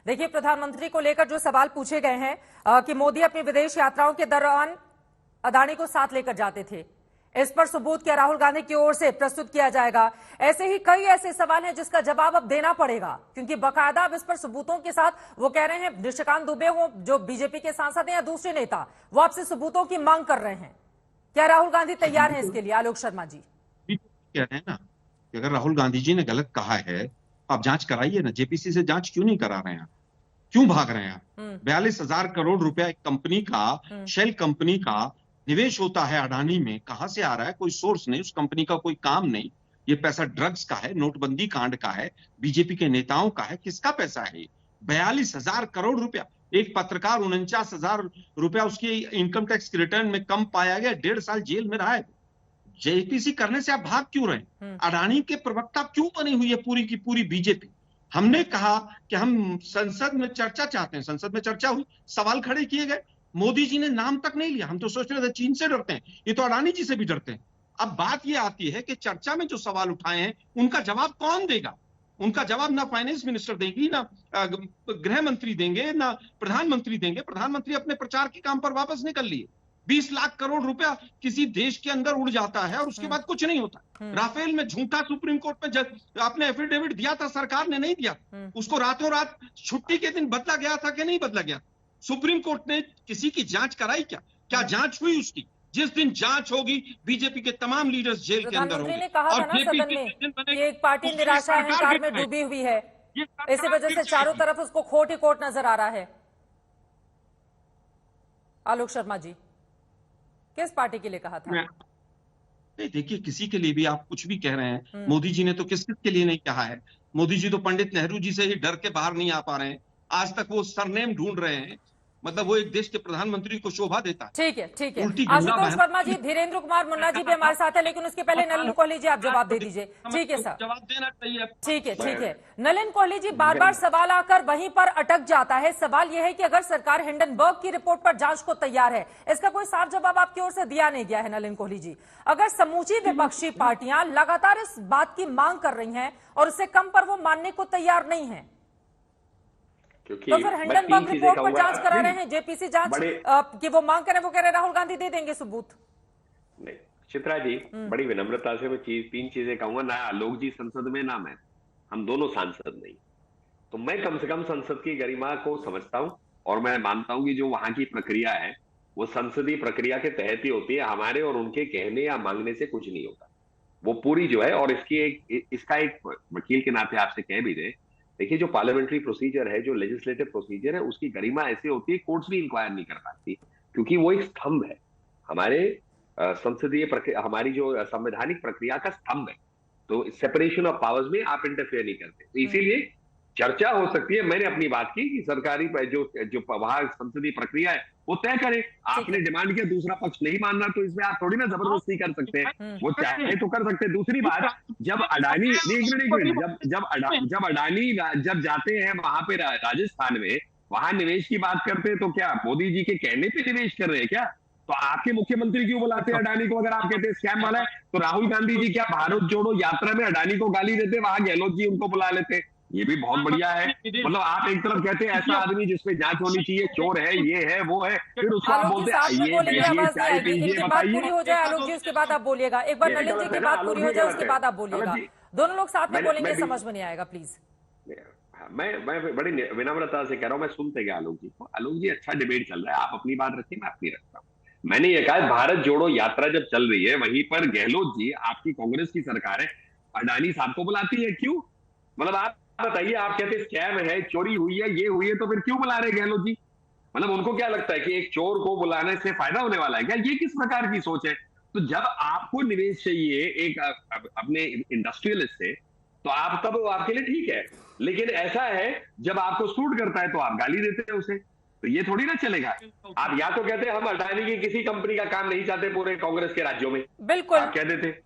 देखिए, प्रधानमंत्री को लेकर जो सवाल पूछे गए हैं कि मोदी अपनी विदेश यात्राओं के दौरान अदानी को साथ लेकर जाते थे, इस पर सबूत क्या राहुल गांधी की ओर से प्रस्तुत किया जाएगा? ऐसे ही कई ऐसे सवाल हैं जिसका जवाब अब देना पड़ेगा, क्योंकि बकायदा अब इस पर सबूतों के साथ वो कह रहे हैं, निशिकांत दुबे हो जो बीजेपी के सांसद हैं या दूसरे नेता, वो आपसे सबूतों की मांग कर रहे हैं। क्या राहुल गांधी तैयार हैं इसके लिए? आलोक शर्मा जी कह रहे हैं ना कि अगर राहुल गांधी जी ने गलत कहा है, आप जांच कराइए ना। जेपीसी से जांच क्यों नहीं करा रहे हैं? क्यों भाग रहे हैं? 42,000 करोड़ रुपया एक कंपनी का, शेल कंपनी का निवेश होता है अडानी में, कहां से आ रहा है? कोई सोर्स नहीं, उस कंपनी का कोई काम नहीं। ये पैसा ड्रग्स का है, नोटबंदी कांड का है, बीजेपी के नेताओं का है। किसका पैसा है ये? 42,000 करोड़ रुपया। एक पत्रकार 49,000 रुपया उसकी इनकम टैक्स रिटर्न में कम पाया गया, 1.5 साल जेल में रहा है। जेपीसी करने से आप भाग क्यों रहे? अडानी के प्रवक्ता क्यों बनी हुई है पूरी की पूरी बीजेपी? हमने कहा कि हम संसद में चर्चा चाहते हैं, संसद में चर्चा हुई, सवाल खड़े किए गए, मोदी जी ने नाम तक नहीं लिया। हम तो सोच रहे थे चीन से डरते हैं, ये तो अडानी जी से भी डरते हैं। अब बात ये आती है कि चर्चा में जो सवाल उठाए हैं उनका जवाब कौन देगा? उनका जवाब ना फाइनेंस मिनिस्टर देंगी, ना गृह मंत्री देंगे, ना प्रधानमंत्री देंगे। प्रधानमंत्री अपने प्रचार के काम पर वापस निकल लिए। 20 लाख करोड़ रुपया किसी देश के अंदर उड़ जाता है और उसके बाद कुछ नहीं होता। राफेल में झूठा सुप्रीम कोर्ट में आपने एफिडेविट दिया था, सरकार ने नहीं दिया। उसको रातों रात छुट्टी के दिन बदला गया था कि नहीं बदला गया? सुप्रीम कोर्ट ने किसी की जांच कराई क्या? क्या जांच हुई उसकी? जिस दिन जांच होगी, बीजेपी के तमाम लीडर्स जेल के अंदर होंगे। ने कहा था ना सदन में कि एक पार्टी निराशा अहंकार में डूबी हुई है, इसी वजह से चारों तरफ उसको खोट ही खोट नजर आ रहा है। आलोक शर्मा जी, किस पार्टी के लिए कहा था? नहीं, देखिए, किसी के लिए भी आप कुछ भी कह रहे हैं। मोदी जी ने तो किस के लिए नहीं कहा है। मोदी जी तो पंडित नेहरू जी से ही डर के बाहर नहीं आ पा रहे हैं। आज तक वो सरनेम ढूंढ रहे हैं। मतलब वो एक देश के प्रधानमंत्री को शोभा देता है। ठीक है, ठीक है। आशुतोष वर्मा जी, धीरेन्द्र कुमार मुन्ना जी भी हमारे साथ है, लेकिन उसके पहले नलिन कोहली जी आप जवाब दे दीजिए। ठीक है सर, जवाब देना चाहिए। ठीक है, ठीक है। नलिन कोहली जी, बार बार सवाल आकर वहीं पर अटक जाता है। सवाल यह है कि अगर सरकार हिंडनबर्ग की रिपोर्ट पर जांच को तैयार है, इसका कोई साफ जवाब आपकी ओर से दिया नहीं गया है। नलिन कोहली जी, अगर समूची विपक्षी पार्टियां लगातार इस बात की मांग कर रही हैं और उससे कम पर वो मानने को तैयार नहीं है, तो फिर हिंडनबर्ग रिपोर्ट पर जांच करा रहे हैं, जेपीसी जांच की वो मांग करें, वो कह रहे राहुल गांधी दे देंगे सबूत। नहीं चित्रा जी, बड़ी विनम्रता से मैं तीन चीजें कहूंगा ना। आलोक जी संसद में, ना मैं, हम दोनों सांसद नहीं। तो मैं कम से कम संसद की गरिमा को समझता हूं और मैं मानता हूं कि जो वहां की प्रक्रिया है वो संसदीय प्रक्रिया के तहत ही होती है। हमारे और उनके कहने या मांगने से कुछ नहीं होता। वो पूरी जो है, और इसका एक वकील के नाते आपसे कह भी दे, देखिए, जो पार्लियामेंट्री प्रोसीजर है, जो लेजिस्लेटिव प्रोसीजर है, उसकी गरिमा ऐसी होती है, कोर्ट्स भी इंक्वायर नहीं कर पाती, क्योंकि वो एक स्तंभ है हमारे संसदीय प्रक्रिया, हमारी जो संवैधानिक प्रक्रिया का स्तंभ है। तो सेपरेशन ऑफ पावर्स में आप इंटरफेयर नहीं करते। तो इसीलिए चर्चा हो सकती है। मैंने अपनी बात की कि सरकारी जो वहां संसदीय प्रक्रिया है वो तय करे। आपने डिमांड किया, दूसरा पक्ष नहीं मानना, तो इसमें आप थोड़ी ना जबरदस्ती कर सकते हैं। वो चाहे तो कर सकते हैं। दूसरी बात, जब अडानी जब अडानी जब जाते हैं वहां पे राजस्थान में, वहां निवेश की बात करते हैं, तो क्या मोदी जी के कहने पे निवेश कर रहे हैं क्या? तो आपके मुख्यमंत्री क्यों बुलाते हैं अडानी को? अगर आप कहते हैं स्कैम वाला है, तो राहुल गांधी जी क्या भारत जोड़ो यात्रा में अडानी को गाली देते, वहां गहलोत जी उनको बुला लेते? ये भी बहुत बढ़िया है। मतलब आप एक तरफ कहते हैं ऐसा आदमी जिसपे जांच होनी चाहिए, चोर है, ये है, वो है, फिर उसको आप बोलते हैं ये चाय पीजिए, बताइए। पूरी हो जाए आलोक जी, उसके बाद आप बोलिएगा। एक बार नलिन जी की बात पूरी हो जाए, उसके बाद आप बोलिएगा। दोनों लोग साथ में बोलेंगे, समझ में नहीं आएगा, प्लीज। मैं बड़ी विनम्रता से कह रहा हूं, मैं सुनते गया आलोक जी को। आलोक जी, अच्छा डिबेट चल रहा है, आप अपनी बात रखिए, मैं अपनी रखता हूँ। मैंने ये कहा, भारत जोड़ो यात्रा जब चल रही है, वहीं पर गहलोत जी, आपकी कांग्रेस की सरकार है, अडानी साहब को बुलाती है, क्यों? मतलब आप बताइए, आप कहते स्कैम है, चोरी हुई है, ये हुई है, तो फिर क्यों बुला रहे गहलोत जी? मतलब उनको क्या लगता है कि एक चोर को बुलाने से फायदा होने वाला है क्या? ये किस प्रकार की सोच है? तो जब आपको निवेश चाहिए एक अपने इंडस्ट्रियलिस्ट से, तो आप तब आपके लिए ठीक है। लेकिन ऐसा है, जब आपको सूट करता है तो आप गाली देते हैं उसे। तो ये थोड़ी ना चलेगा। आप या तो कहते हैं हम अडानी की किसी कंपनी का काम नहीं चाहते पूरे कांग्रेस के राज्यों में, बिल्कुल आप कह देते